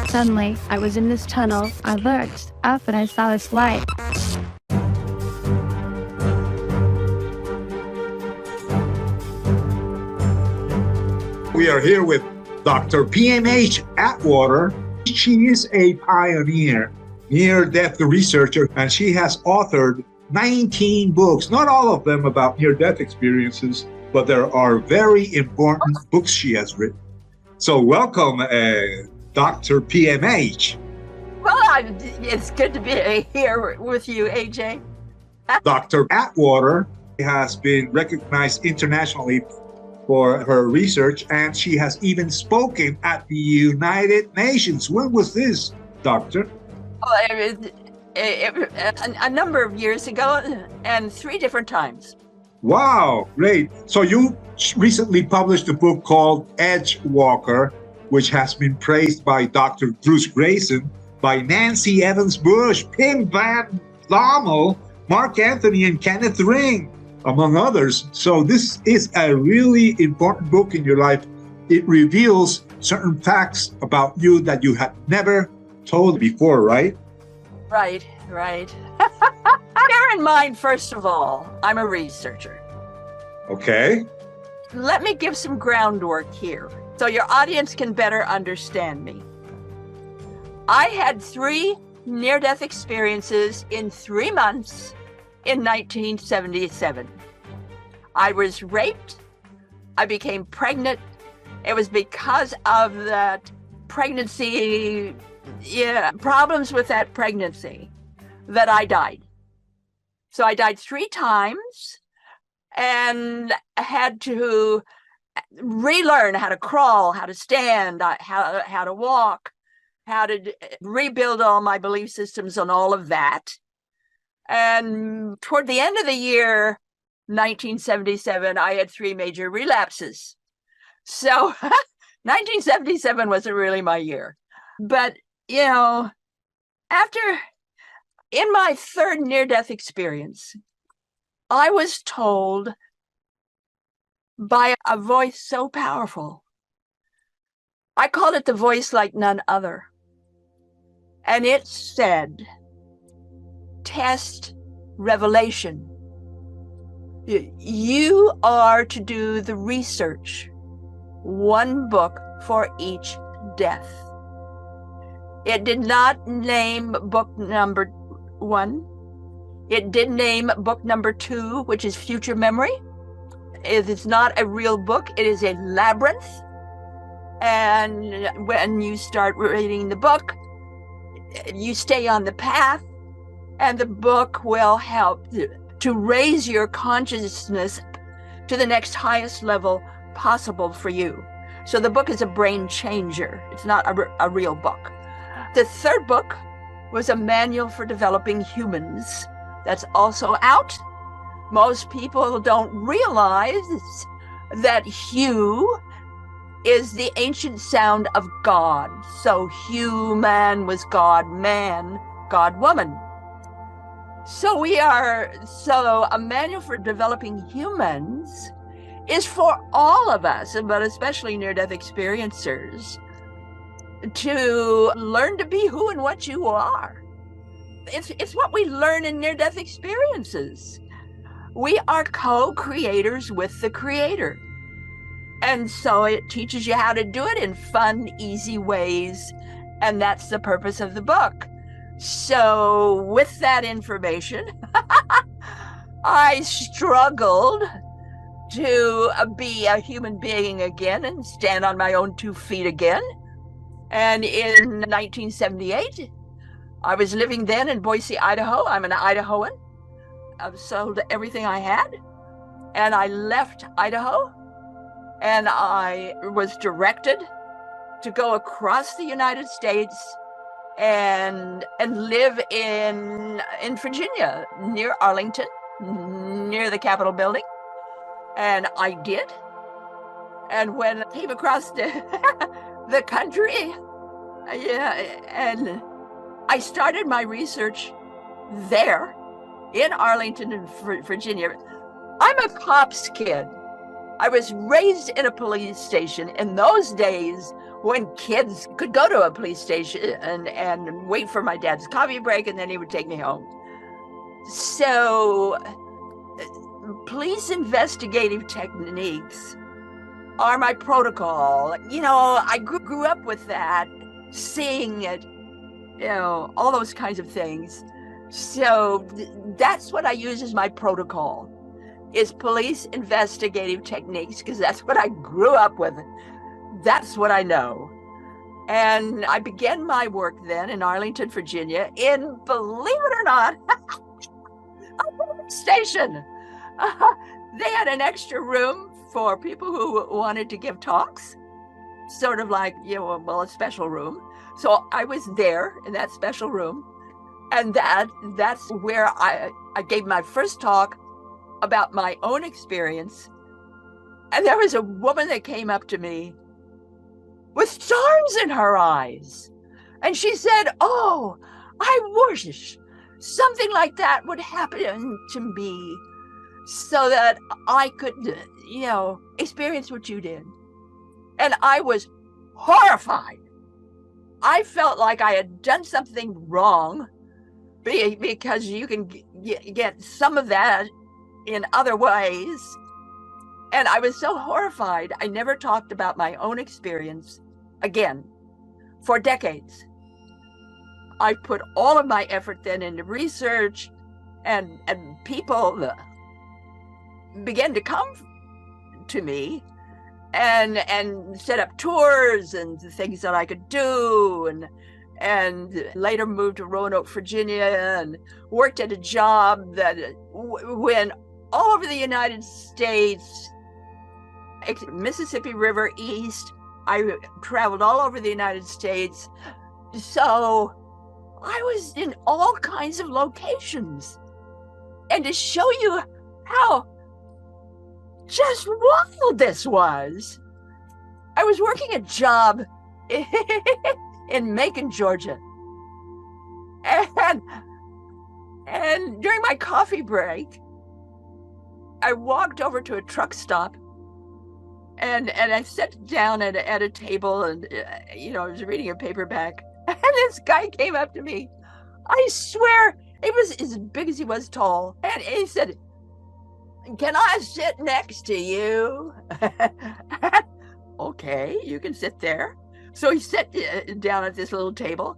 Suddenly, I was in this tunnel. I looked up and I saw this light. We are here with Dr. Pmh Atwater. She is a pioneer, near-death researcher, and she has authored 19 books, not all of them about near-death experiences, but there are very important books she has written. So welcome, Dr. Pmh. Well, it's good to be here with you, AJ. Dr. Atwater has been recognized internationally for her research, and she has even spoken at the United Nations. When was this, Doctor? Well, a number of years ago, and 3 different times. Wow, great. So you recently published a book called Edgewalker, which has been praised by Dr. Bruce Grayson, by Nancy Evans Bush, Pim Van Lommel, Mark Anthony, and Kenneth Ring, among others. So this is a really important book in your life. It reveals certain facts about you that you had never told before, right? Right. Bear in mind, first of all, I'm a researcher. Okay. Let me give some groundwork here so your audience can better understand me. I had 3 near-death experiences in 3 months in 1977. I was raped. I became pregnant. It was because of that pregnancy, problems with that pregnancy, that I died. So I died 3 times and I had to relearn how to crawl, how to stand, how to walk, how to rebuild all my belief systems and all of that. And toward the end of the year, 1977, I had 3 major relapses. So 1977 wasn't really my year. But, in my 3rd near-death experience, I was told by a voice so powerful. I called it the voice like none other. And it said, test revelation. You are to do the research, 1 book for each death. It did not name book number 1. It did name book number 2, which is Future Memory. It is not a real book. It is a labyrinth. And when you start reading the book, you stay on the path, and the book will help to raise your consciousness to the next highest level possible for you. So the book is a brain changer. It's not a real book. The 3rd book was a manual for developing humans. That's also out. Most people don't realize that Hugh is the ancient sound of God. So human was God man, God woman. So a manual for developing humans is for all of us, but especially near-death experiencers, to learn to be who and what you are. It's what we learn in near-death experiences. We are co-creators with the Creator. And so it teaches you how to do it in fun, easy ways. And that's the purpose of the book. So with that information, I struggled to be a human being again and stand on my own 2 feet again. And in 1978, I was living then in Boise, Idaho. I'm an Idahoan. I've sold everything I had. And I left Idaho, and I was directed to go across the United States and live in Virginia, near Arlington, near the Capitol building. And I did. And when I came across the country, and I started my research there in Arlington, Virginia. I'm a cop's kid. I was raised in a police station in those days when kids could go to a police station and wait for my dad's coffee break, and then he would take me home. So police investigative techniques are my protocol. You know, I grew up with that, seeing it, you know, all those kinds of things. So that's what I use as my protocol, is police investigative techniques, because that's what I grew up with. That's what I know. And I began my work then in Arlington, Virginia, in, believe it or not, a police station. They had an extra room for people who wanted to give talks, sort of like, you know, well, a special room. So I was there in that special room, and that's where I gave my first talk about my own experience. And there was a woman that came up to me with stars in her eyes, and she said, "Oh, I wish something like that would happen to me, so that I could, you know, experience what you did." And I was horrified. I felt like I had done something wrong, because you can get some of that in other ways. And I was so horrified, I never talked about my own experience again for decades. I put all of my effort then into research, and people began to come to me and set up tours and things that I could do, and later moved to Roanoke, Virginia, and worked at a job that went all over the United States, Mississippi River east. I traveled all over the United States. So I was in all kinds of locations. And to show you how just wild this was, I was working a job in Macon, Georgia. And during my coffee break, I walked over to a truck stop, and I sat down at a table, and you know, I was reading a paperback, and this guy came up to me. I swear, he was as big as he was tall, and he said, "Can I sit next to you?" Okay, you can sit there. So he sat down at this little table,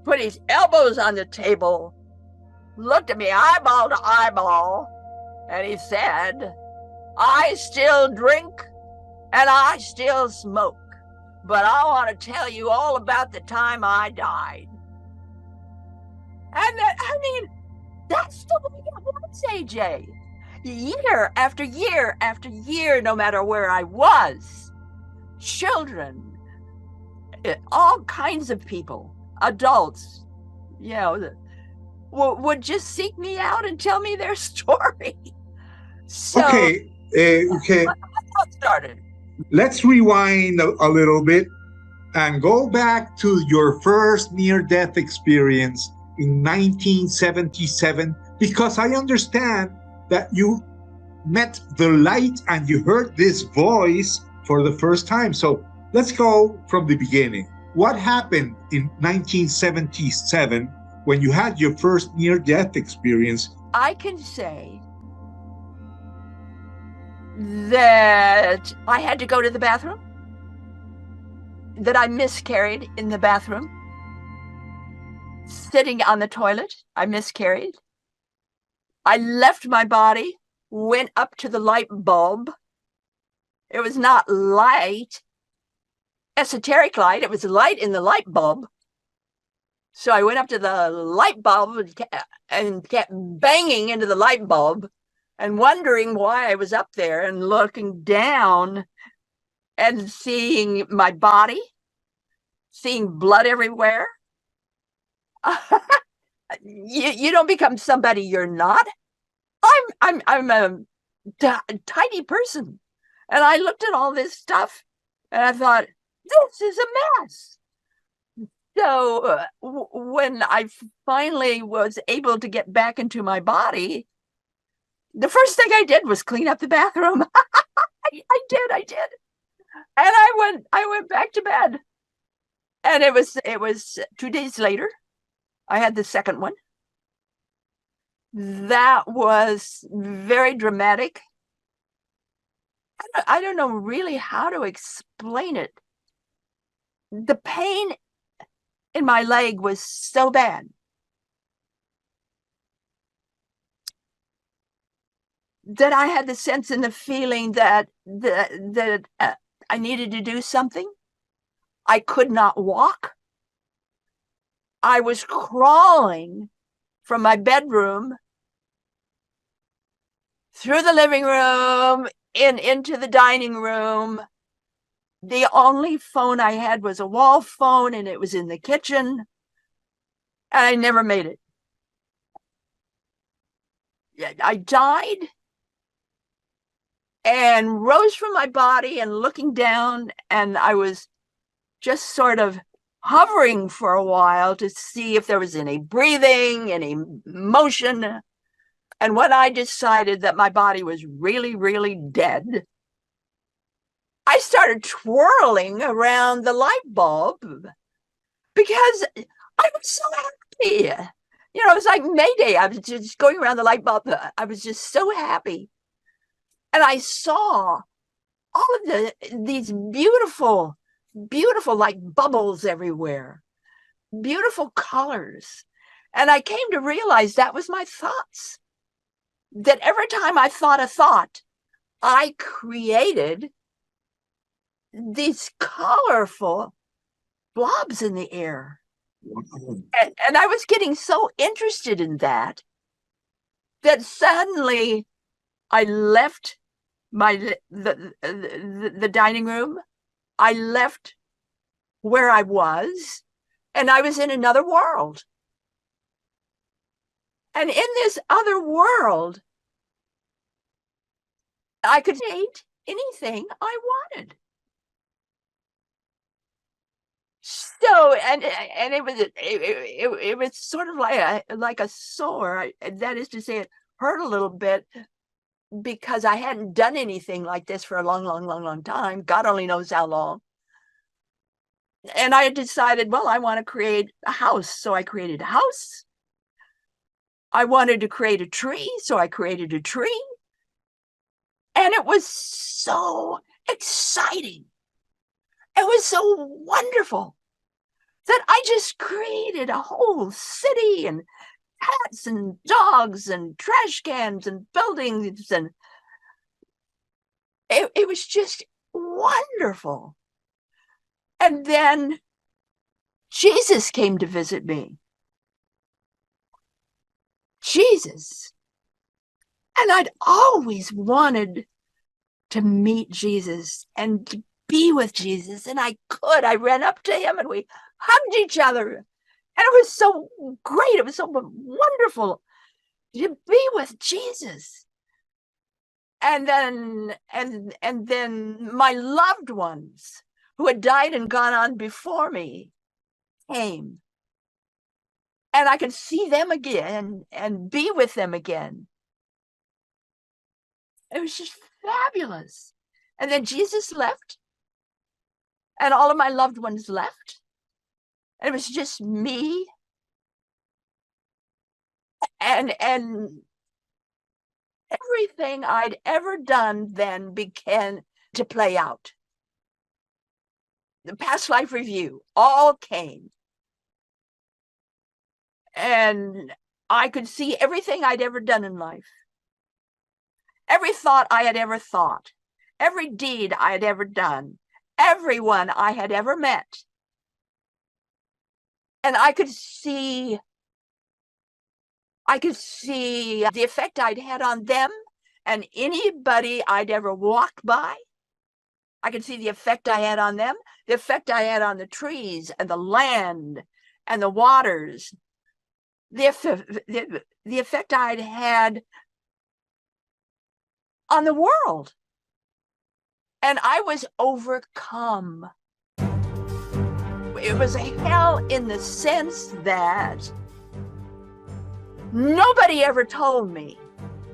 put his elbows on the table, looked at me eyeball to eyeball, and he said, "I still drink and I still smoke, but I want to tell you all about the time I died." And I mean, that's the way it was, AJ. Year after year after year, no matter where I was, children, all kinds of people, adults, you know, would just seek me out and tell me their story. So, okay. How it started. Let's rewind a little bit and go back to your first near-death experience in 1977, because I understand that you met the light and you heard this voice for the first time. So let's go from the beginning. What happened in 1977 when you had your first near-death experience? I can say that I had to go to the bathroom, that I miscarried in the bathroom, sitting on the toilet, I miscarried. I left my body, went up to the light bulb. It was not light, esoteric light, it was light in the light bulb. So I went up to the light bulb and kept banging into the light bulb and wondering why I was up there, and looking down and seeing my body, seeing blood everywhere. You don't become somebody you're not. I'm a tiny person, and I looked at all this stuff and I thought, this is a mess. So when I finally was able to get back into my body, the first thing I did was clean up the bathroom. I I did. And I went back to bed. And it was 2 days later, I had the second one. That was very dramatic. I don't know really how to explain it. The pain in my leg was so bad that I had the sense and the feeling that I needed to do something. I could not walk. I was crawling from my bedroom through the living room into the dining room. The only phone I had was a wall phone, and it was in the kitchen. And I never made it. I died and rose from my body and looking down, and I was just sort of hovering for a while to see if there was any breathing, any motion. And when I decided that my body was really, really dead, I started twirling around the light bulb because I was so happy. You know, it was like Mayday. I was just going around the light bulb. I was just so happy. And I saw all of these beautiful, beautiful like bubbles everywhere, beautiful colors. And I came to realize that was my thoughts. That every time I thought a thought, I created these colorful blobs in the air. And I was getting so interested in that suddenly I left the dining room. I left where I was, and I was in another world. And in this other world, I could eat anything I wanted. So, and it was sort of like a sore. That is to say, it hurt a little bit because I hadn't done anything like this for a long time. God only knows how long. And I decided, well, I want to create a house. So I created a house. I wanted to create a tree. So I created a tree. And it was so exciting. It was so wonderful that I just created a whole city and cats and dogs and trash cans and buildings. And it was just wonderful. And then Jesus came to visit me. Jesus. And I'd always wanted to meet Jesus and to be with Jesus. And I could. I ran up to him and we hugged each other. And it was so great. It was so wonderful to be with Jesus. And then my loved ones who had died and gone on before me came. And I could see them again and be with them again. It was just fabulous. And then Jesus left. And all of my loved ones left. And it was just me. And everything I'd ever done then began to play out. The past life review all came. And I could see everything I'd ever done in life. Every thought I had ever thought. Every deed I had ever done. Everyone I had ever met. And I could see the effect I'd had on them and anybody I'd ever walked by. I could see the effect I had on them, the effect I had on the trees and the land and the waters, the effect I'd had on the world. And I was overcome. It was a hell in the sense that nobody ever told me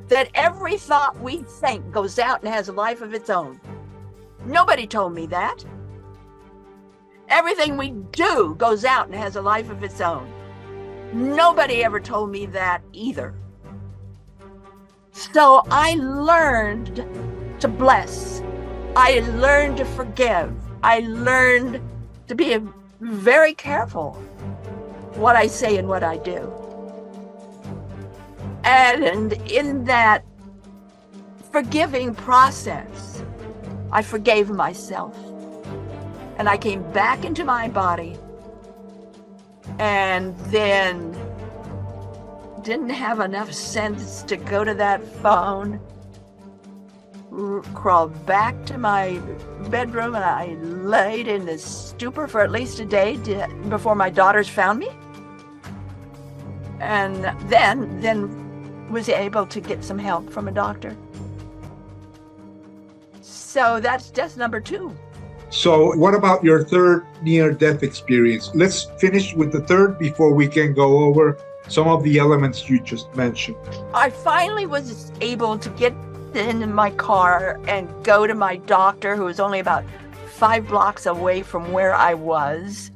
that every thought we think goes out and has a life of its own. Nobody told me that. Everything we do goes out and has a life of its own. Nobody ever told me that either. So I learned to bless. I learned to forgive. I learned to be very careful what I say and what I do. And in that forgiving process, I forgave myself. And I came back into my body and then didn't have enough sense to go to that phone, crawled back to my bedroom, and I laid in this stupor for at least a day before my daughters found me. And then was able to get some help from a doctor. So that's death number 2. So what about your third near-death experience? Let's finish with the third before we can go over some of the elements you just mentioned. I finally was able to get in my car and go to my doctor, who was only about 5 blocks away from where I was.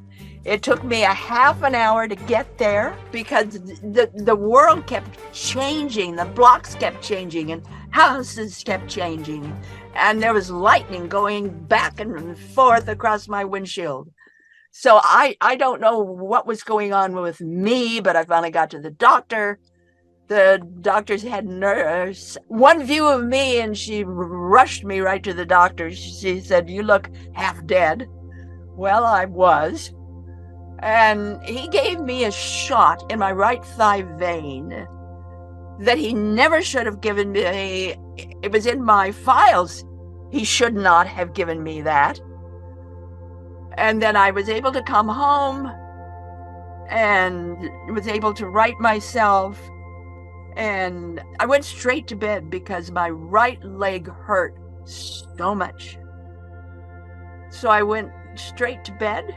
It took me a half an hour to get there because the world kept changing. The blocks kept changing and houses kept changing. And there was lightning going back and forth across my windshield. So I don't know what was going on with me, but I finally got to the doctor. The doctor's head nurse, one view of me, and she rushed me right to the doctor. She said, "You look half dead." Well, I was. And he gave me a shot in my right thigh vein that he never should have given me. It was in my files. He should not have given me that. And then I was able to come home and was able to right myself. And I went straight to bed because my right leg hurt so much. So I went straight to bed.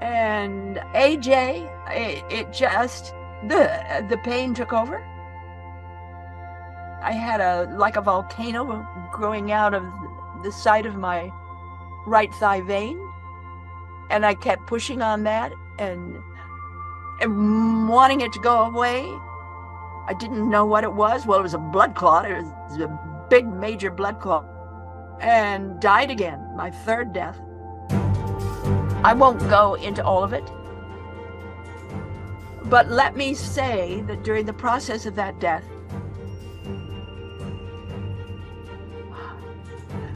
And AJ, it just, the pain took over. I had like a volcano growing out of the side of my right thigh vein. And I kept pushing on that and wanting it to go away. I didn't know what it was. Well, it was a blood clot. It was a big, major blood clot. And died again, my third death. I won't go into all of it. But let me say that during the process of that death,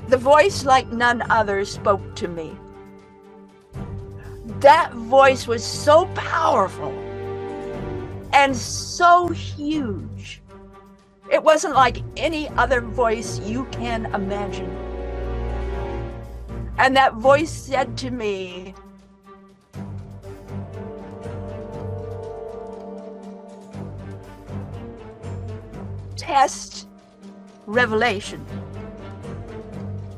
the voice like none other spoke to me. That voice was so powerful and so huge. It wasn't like any other voice you can imagine. And that voice said to me, "Test revelation.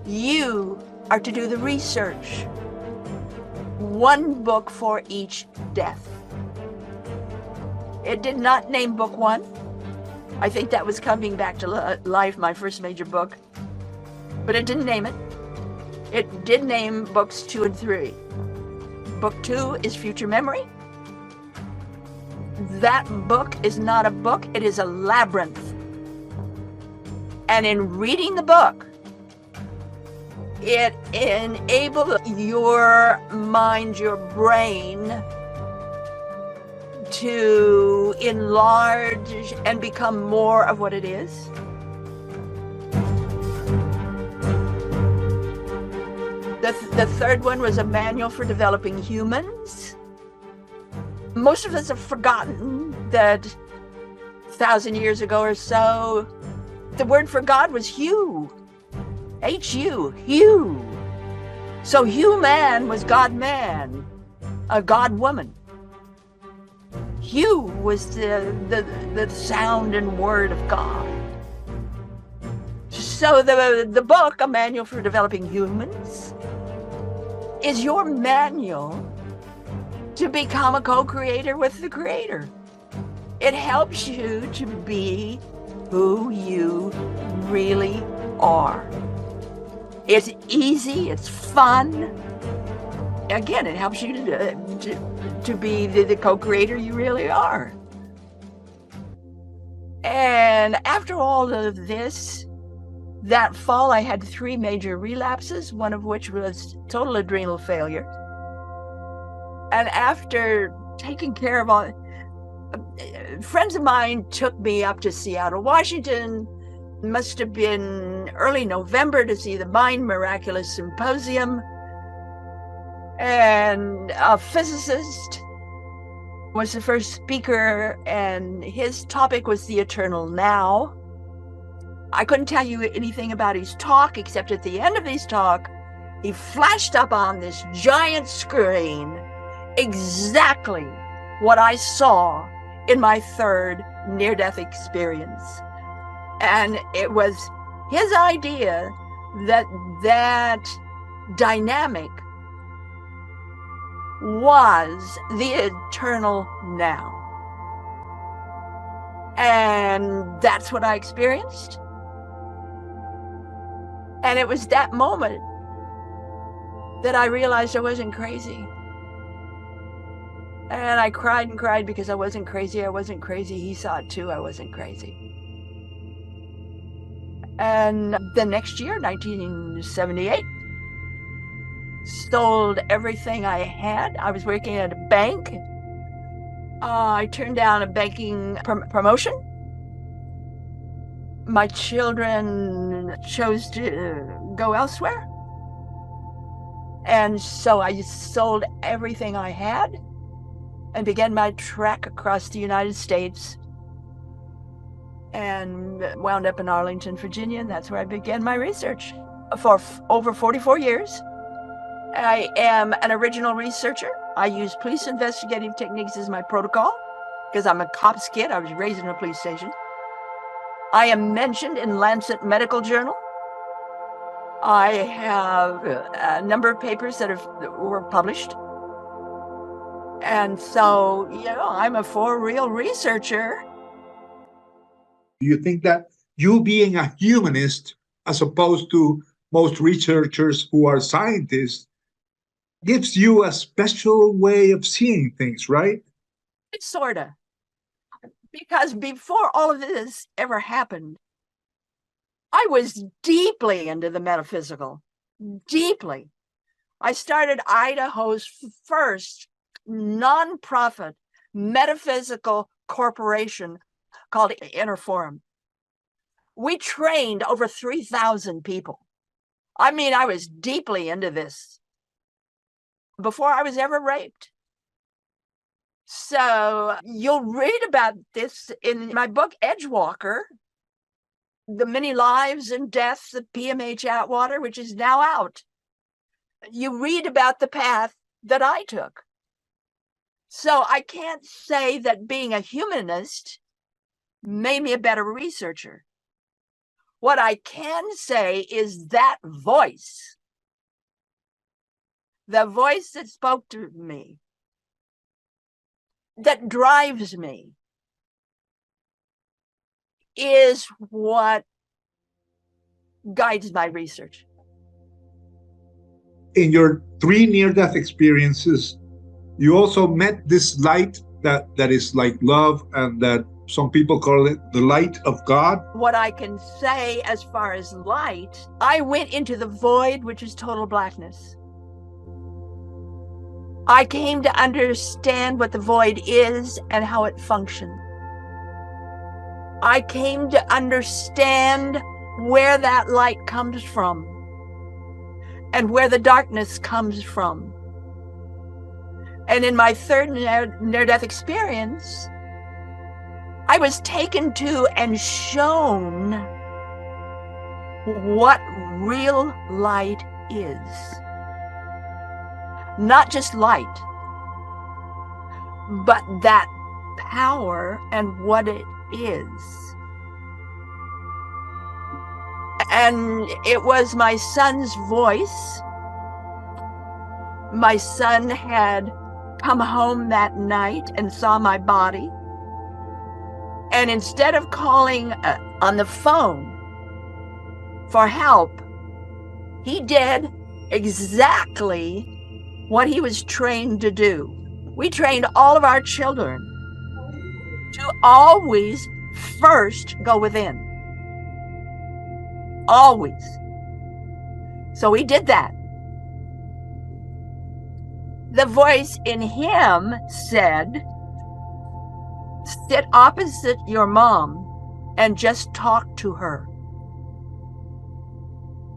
You are to do the research. 1 book for each death." It did not name book 1. I think that was Coming Back to Life, my first major book. But it didn't name it. It did name books 2 and 3. Book 2 is Future Memory. That book is not a book, it is a labyrinth. And in reading the book, it enables your mind, your brain, to enlarge and become more of what it is. The third one was a manual for developing humans. Most of us have forgotten that 1,000 years ago or so, the word for God was Hu. H-U, Hu. So human was God-man, a God-woman. Hu was the sound and word of God. So the book, A Manual for Developing Humans, is your manual to become a co-creator with the Creator. It helps you to be who you really are. It's easy, it's fun. Again, it helps you to be the co-creator you really are. And after all of this, that fall, I had 3 major relapses, one of which was total adrenal failure. And after taking care of all, friends of mine took me up to Seattle, Washington. It must have been early November to see the Mind Miraculous Symposium. And a physicist was the first speaker, and his topic was the eternal now. I couldn't tell you anything about his talk, except at the end of his talk, he flashed up on this giant screen exactly what I saw in my 3rd near-death experience. And it was his idea that that dynamic was the eternal now. And that's what I experienced. And it was that moment that I realized I wasn't crazy. And I cried and cried because I wasn't crazy. I wasn't crazy. He saw it too. I wasn't crazy. And the next year, 1978, sold everything I had. I was working at a bank. I turned down a banking promotion. My children chose to go elsewhere. And so I sold everything I had and began my trek across the United States and wound up in Arlington, Virginia, and that's where I began my research. For over 44 years, I am an original researcher. I use police investigative techniques as my protocol because I'm a cop's kid. I was raised in a police station. I am mentioned in Lancet Medical Journal. I have a number of papers that were published. And so, I'm a for real researcher. Do you think that you being a humanist, as opposed to most researchers who are scientists, gives you a special way of seeing things, right? It's sort of. Because before all of this ever happened, I was deeply into the metaphysical, deeply. I started Idaho's first nonprofit metaphysical corporation called Inner Forum. We trained over 3,000 people. I mean, I was deeply into this before I was ever raped. So you'll read about this in my book, Edgewalker, The Many Lives and Deaths of Pmh Atwater, which is now out. You read about the path that I took. So I can't say that being a humanist made me a better researcher. What I can say is that voice, the voice that spoke to me, that drives me, is what guides my research. In your 3 near-death experiences, you also met this light that is like love, and that some people call it the light of God. What I can say as far as light, I went into the void, which is total blackness. I came to understand what the void is and how it functions. I came to understand where that light comes from and where the darkness comes from. And in my 3rd near-death experience, I was taken to and shown what real light is. Not just light, but that power and what it is. And it was my son's voice. My son had come home that night and saw my body. And instead of calling on the phone for help, He did exactly what he was trained to do. We trained all of our children to always first go within. Always. So he did that. The voice in him said, sit opposite your mom and just talk to her.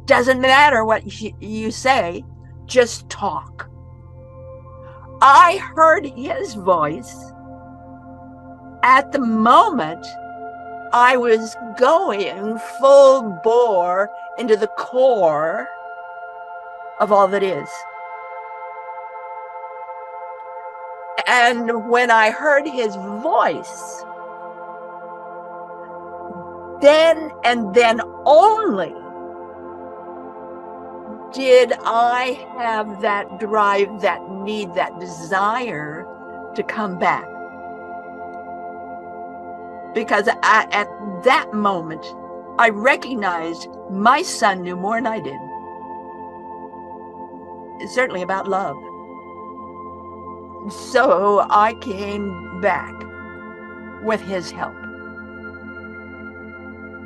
Doesn't matter what you say, just talk. I heard his voice at the moment I was going full bore into the core of all that is. And when I heard his voice, then and then only did I have that drive, that need, that desire to come back. Because at that moment, I recognized my son knew more than I did. Certainly about love. So I came back with his help.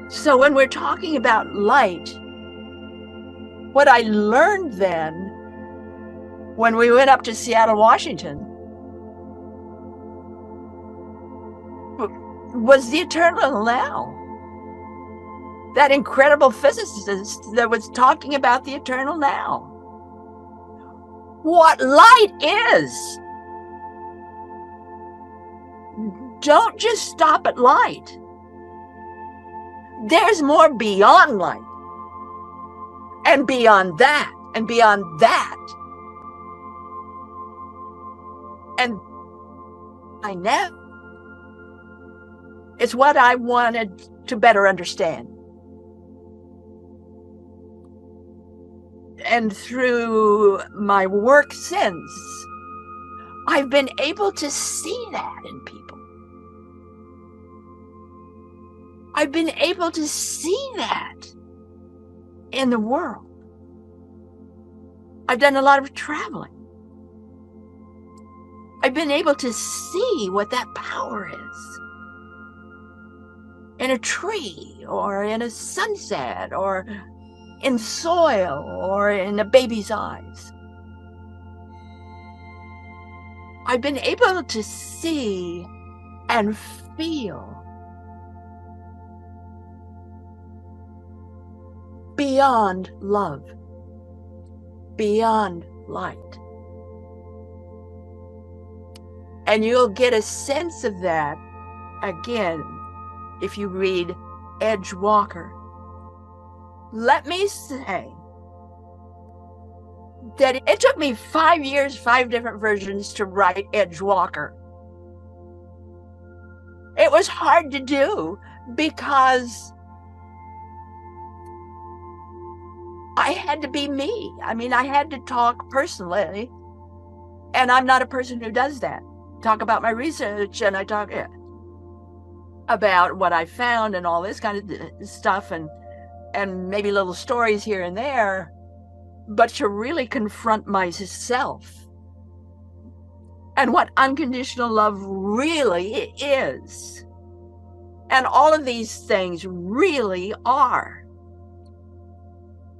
So when we're talking about light, what I learned then when we went up to Seattle, Washington, was the eternal now. That incredible physicist that was talking about the eternal now. What light is. Don't just stop at light. There's more beyond light. And beyond that, and beyond that. And I know it's what I wanted to better understand. And through my work since, I've been able to see that in people. I've been able to see that in the world. I've done a lot of traveling. I've been able to see what that power is in a tree or in a sunset or in soil or in a baby's eyes. I've been able to see and feel beyond love, beyond light. And you'll get a sense of that again if you read Edge Walker. Let me say that it took me 5 years, 5 different versions to write Edge Walker. It was hard to do because I had to be me. I mean, I had to talk personally, and I'm not a person who does that. Talk about my research, and I talk about what I found and all this kind of stuff, and maybe little stories here and there, but to really confront myself and what unconditional love really is. And all of these things really are.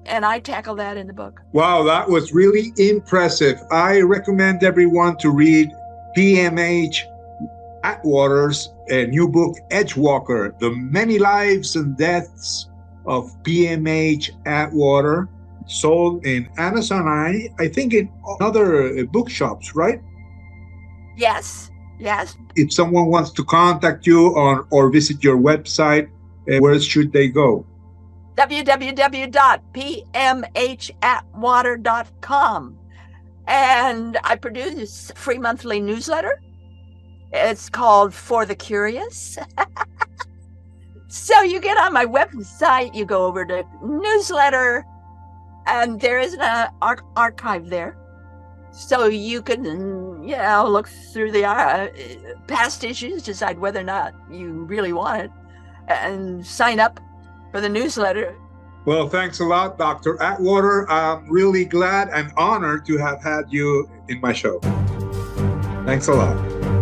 And I tackle that in the book. Wow, that was really impressive. I recommend everyone to read Pmh Atwater's new book, Edge Walker, The Many Lives and Deaths of Pmh Atwater, sold in Amazon, I think in other bookshops, right? Yes, yes. If someone wants to contact you or visit your website, where should they go? www.pmhatwater.com. And I produce a free monthly newsletter. It's called For the Curious. So you get on my website, you go over to newsletter, and there is an archive there. So you can, look through the past issues, decide whether or not you really want it, and sign up for the newsletter. Well, thanks a lot, Dr. Atwater. I'm really glad and honored to have had you in my show. Thanks a lot.